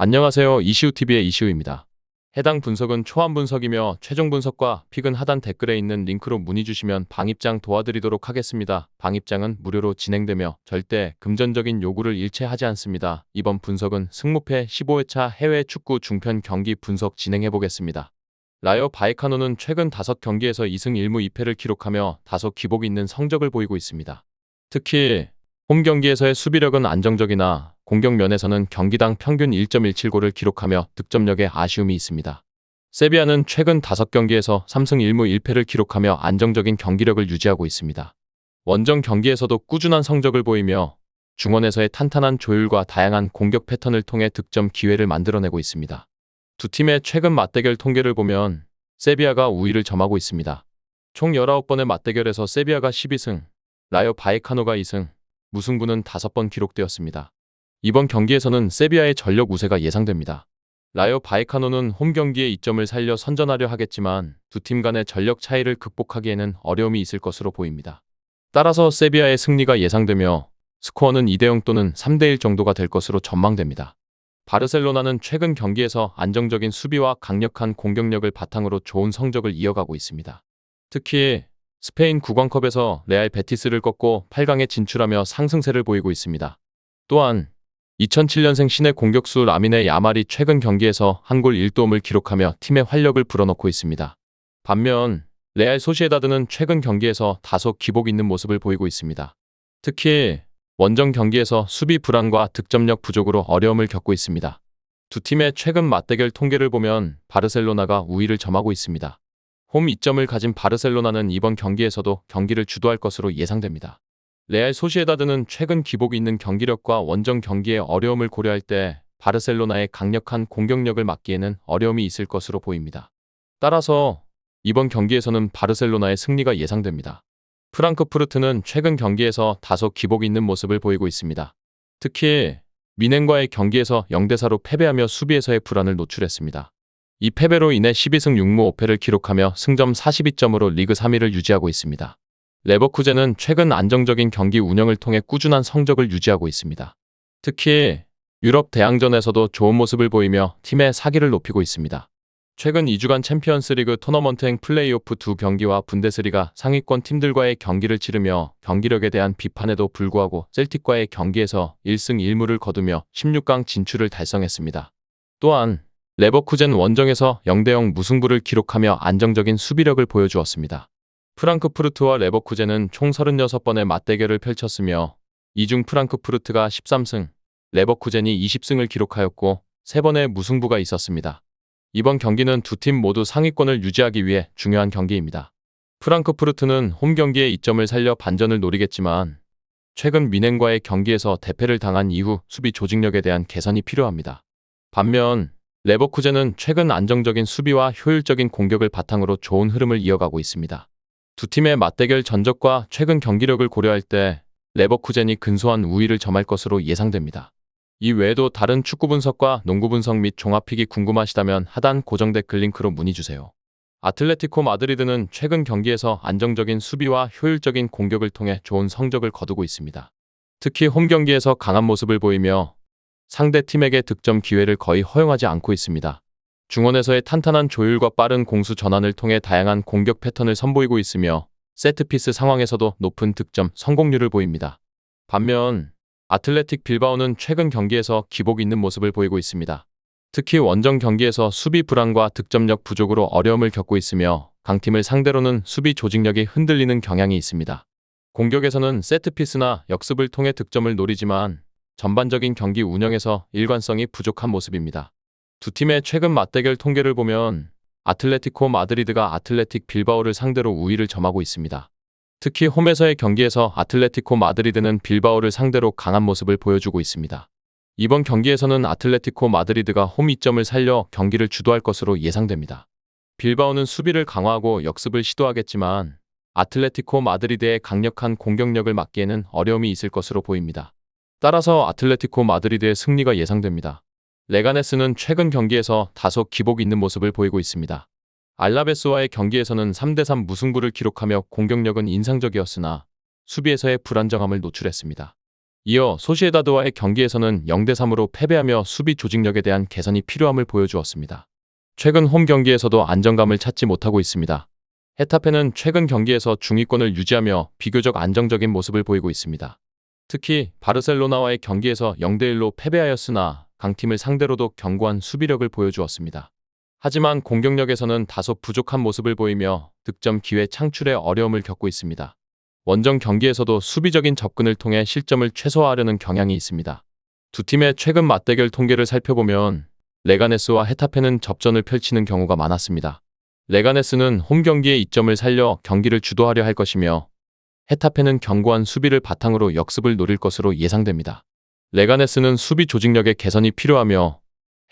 안녕하세요. 이시우TV의 이시우입니다. 해당 분석은 초안 분석이며 최종 분석과 픽은 하단 댓글에 있는 링크로 문의 주시면 방입장 도와드리도록 하겠습니다. 방입장은 무료로 진행되며 절대 금전적인 요구를 일체하지 않습니다. 이번 분석은 승무패 15회차 해외 축구 중편 경기 분석 진행해 보겠습니다. 라요 바이카노는 최근 5경기에서 2승 1무 2패를 기록하며 다소 기복 있는 성적을 보이고 있습니다. 특히 홈 경기에서의 수비력은 안정적이나 공격 면에서는 경기당 평균 1.17골을 기록하며 득점력에 아쉬움이 있습니다. 세비야는 최근 5경기에서 3승 1무 1패를 기록하며 안정적인 경기력을 유지하고 있습니다. 원정 경기에서도 꾸준한 성적을 보이며 중원에서의 탄탄한 조율과 다양한 공격 패턴을 통해 득점 기회를 만들어내고 있습니다. 두 팀의 최근 맞대결 통계를 보면 세비야가 우위를 점하고 있습니다. 총 19번의 맞대결에서 세비야가 12승, 라요 바이카노가 2승, 무승부는 5번 기록되었습니다. 이번 경기에서는 세비야의 전력 우세가 예상됩니다. 라요 바이카노는 홈 경기에 이점을 살려 선전하려 하겠지만 두 팀 간의 전력 차이를 극복하기에는 어려움이 있을 것으로 보입니다. 따라서 세비야의 승리가 예상되며 스코어는 2대0 또는 3대1 정도가 될 것으로 전망됩니다. 바르셀로나는 최근 경기에서 안정적인 수비와 강력한 공격력을 바탕으로 좋은 성적을 이어가고 있습니다. 특히 스페인 구강컵에서 레알 베티스를 꺾고 8강에 진출하며 상승세를 보이고 있습니다. 또한 2007년생 신의 공격수 라민의 야말이 최근 경기에서 한 골 1도움을 기록하며 팀의 활력을 불어넣고 있습니다. 반면 레알 소시에다드는 최근 경기에서 다소 기복 있는 모습을 보이고 있습니다. 특히 원정 경기에서 수비 불안과 득점력 부족으로 어려움을 겪고 있습니다. 두 팀의 최근 맞대결 통계를 보면 바르셀로나가 우위를 점하고 있습니다. 홈 이점을 가진 바르셀로나는 이번 경기에서도 경기를 주도할 것으로 예상됩니다. 레알 소시에다드는 최근 기복이 있는 경기력과 원정 경기의 어려움을 고려할 때 바르셀로나의 강력한 공격력을 막기에는 어려움이 있을 것으로 보입니다. 따라서 이번 경기에서는 바르셀로나의 승리가 예상됩니다. 프랑크푸르트는 최근 경기에서 다소 기복이 있는 모습을 보이고 있습니다. 특히 미넨과의 경기에서 0대4로 패배하며 수비에서의 불안을 노출했습니다. 이 패배로 인해 12승 6무 5패를 기록하며 승점 42점으로 리그 3위를 유지하고 있습니다. 레버쿠젠은 최근 안정적인 경기 운영을 통해 꾸준한 성적을 유지하고 있습니다. 특히 유럽 대항전에서도 좋은 모습을 보이며 팀의 사기를 높이고 있습니다. 최근 2주간 챔피언스리그 토너먼트행 플레이오프 2경기와 분데스리가 상위권 팀들과의 경기를 치르며 경기력에 대한 비판에도 불구하고 셀틱과의 경기에서 1승 1무를 거두며 16강 진출을 달성했습니다. 또한 레버쿠젠 원정에서 0대0 무승부를 기록하며 안정적인 수비력을 보여주었습니다. 프랑크푸르트와 레버쿠젠은 총 36번의 맞대결을 펼쳤으며 이 중 프랑크푸르트가 13승, 레버쿠젠이 20승을 기록하였고 3번의 무승부가 있었습니다. 이번 경기는 두 팀 모두 상위권을 유지하기 위해 중요한 경기입니다. 프랑크푸르트는 홈 경기에 이점을 살려 반전을 노리겠지만 최근 미넨과의 경기에서 대패를 당한 이후 수비 조직력에 대한 개선이 필요합니다. 반면 레버쿠젠은 최근 안정적인 수비와 효율적인 공격을 바탕으로 좋은 흐름을 이어가고 있습니다. 두 팀의 맞대결 전적과 최근 경기력을 고려할 때 레버쿠젠이 근소한 우위를 점할 것으로 예상됩니다. 이 외에도 다른 축구 분석과 농구 분석 및 종합픽이 궁금하시다면 하단 고정 댓글 링크로 문의주세요. 아틀레티코 마드리드는 최근 경기에서 안정적인 수비와 효율적인 공격을 통해 좋은 성적을 거두고 있습니다. 특히 홈 경기에서 강한 모습을 보이며 상대 팀에게 득점 기회를 거의 허용하지 않고 있습니다. 중원에서의 탄탄한 조율과 빠른 공수 전환을 통해 다양한 공격 패턴을 선보이고 있으며 세트피스 상황에서도 높은 득점 성공률을 보입니다. 반면 아틀레틱 빌바오는 최근 경기에서 기복 있는 모습을 보이고 있습니다. 특히 원정 경기에서 수비 불안과 득점력 부족으로 어려움을 겪고 있으며 강팀을 상대로는 수비 조직력이 흔들리는 경향이 있습니다. 공격에서는 세트피스나 역습을 통해 득점을 노리지만 전반적인 경기 운영에서 일관성이 부족한 모습입니다. 두 팀의 최근 맞대결 통계를 보면 아틀레티코 마드리드가 아틀레틱 빌바오를 상대로 우위를 점하고 있습니다. 특히 홈에서의 경기에서 아틀레티코 마드리드는 빌바오를 상대로 강한 모습을 보여주고 있습니다. 이번 경기에서는 아틀레티코 마드리드가 홈 이점을 살려 경기를 주도할 것으로 예상됩니다. 빌바오는 수비를 강화하고 역습을 시도하겠지만 아틀레티코 마드리드의 강력한 공격력을 막기에는 어려움이 있을 것으로 보입니다. 따라서 아틀레티코 마드리드의 승리가 예상됩니다. 레가네스는 최근 경기에서 다소 기복 있는 모습을 보이고 있습니다. 알라베스와의 경기에서는 3대3 무승부를 기록하며 공격력은 인상적이었으나 수비에서의 불안정함을 노출했습니다. 이어 소시에다드와의 경기에서는 0대3으로 패배하며 수비 조직력에 대한 개선이 필요함을 보여주었습니다. 최근 홈 경기에서도 안정감을 찾지 못하고 있습니다. 헤타페는 최근 경기에서 중위권을 유지하며 비교적 안정적인 모습을 보이고 있습니다. 특히 바르셀로나와의 경기에서 0대1로 패배하였으나 강팀을 상대로도 견고한 수비력을 보여주었습니다. 하지만 공격력에서는 다소 부족한 모습을 보이며 득점 기회 창출에 어려움을 겪고 있습니다. 원정 경기에서도 수비적인 접근을 통해 실점을 최소화하려는 경향이 있습니다. 두 팀의 최근 맞대결 통계를 살펴보면 레가네스와 헤타페는 접전을 펼치는 경우가 많았습니다. 레가네스는 홈 경기에 이점을 살려 경기를 주도하려 할 것이며 헤타페는 견고한 수비를 바탕으로 역습을 노릴 것으로 예상됩니다. 레가네스는 수비 조직력의 개선이 필요하며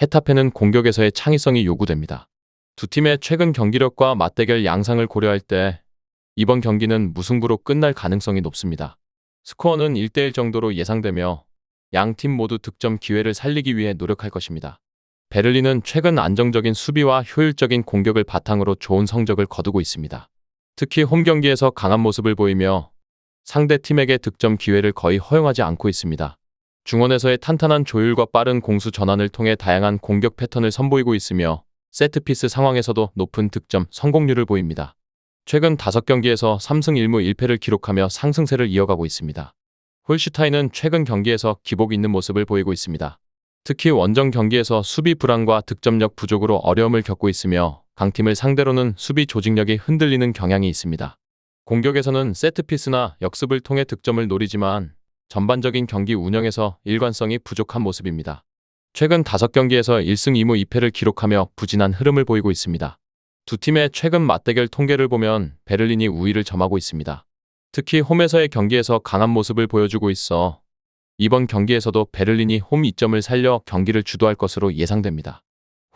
헤타페는 공격에서의 창의성이 요구됩니다. 두 팀의 최근 경기력과 맞대결 양상을 고려할 때 이번 경기는 무승부로 끝날 가능성이 높습니다. 스코어는 1대1 정도로 예상되며 양 팀 모두 득점 기회를 살리기 위해 노력할 것입니다. 베를린은 최근 안정적인 수비와 효율적인 공격을 바탕으로 좋은 성적을 거두고 있습니다. 특히 홈 경기에서 강한 모습을 보이며 상대 팀에게 득점 기회를 거의 허용하지 않고 있습니다. 중원에서의 탄탄한 조율과 빠른 공수 전환을 통해 다양한 공격 패턴을 선보이고 있으며 세트피스 상황에서도 높은 득점 성공률을 보입니다. 최근 5경기에서 3승 1무 1패를 기록하며 상승세를 이어가고 있습니다. 홀슈타인은 최근 경기에서 기복 있는 모습을 보이고 있습니다. 특히 원정 경기에서 수비 불안과 득점력 부족으로 어려움을 겪고 있으며 강팀을 상대로는 수비 조직력이 흔들리는 경향이 있습니다. 공격에서는 세트피스나 역습을 통해 득점을 노리지만 전반적인 경기 운영에서 일관성이 부족한 모습입니다. 최근 5경기에서 1승 2무 2패를 기록하며 부진한 흐름을 보이고 있습니다. 두 팀의 최근 맞대결 통계를 보면 베를린이 우위를 점하고 있습니다. 특히 홈에서의 경기에서 강한 모습을 보여주고 있어 이번 경기에서도 베를린이 홈 이점을 살려 경기를 주도할 것으로 예상됩니다.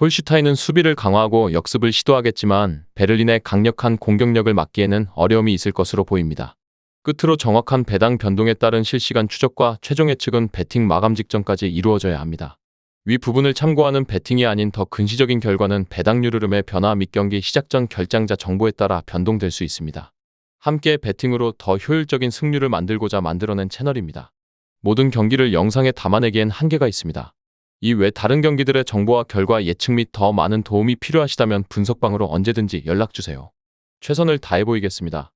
홀슈타인은 수비를 강화하고 역습을 시도하겠지만 베를린의 강력한 공격력을 막기에는 어려움이 있을 것으로 보입니다. 끝으로 정확한 배당 변동에 따른 실시간 추적과 최종 예측은 배팅 마감 직전까지 이루어져야 합니다. 위 부분을 참고하는 배팅이 아닌 더 근시적인 결과는 배당률 흐름의 변화 및 경기 시작 전 결장자 정보에 따라 변동될 수 있습니다. 함께 배팅으로 더 효율적인 승률을 만들고자 만들어낸 채널입니다. 모든 경기를 영상에 담아내기엔 한계가 있습니다. 이외 다른 경기들의 정보와 결과 예측 및 더 많은 도움이 필요하시다면 분석방으로 언제든지 연락주세요. 최선을 다해 보이겠습니다.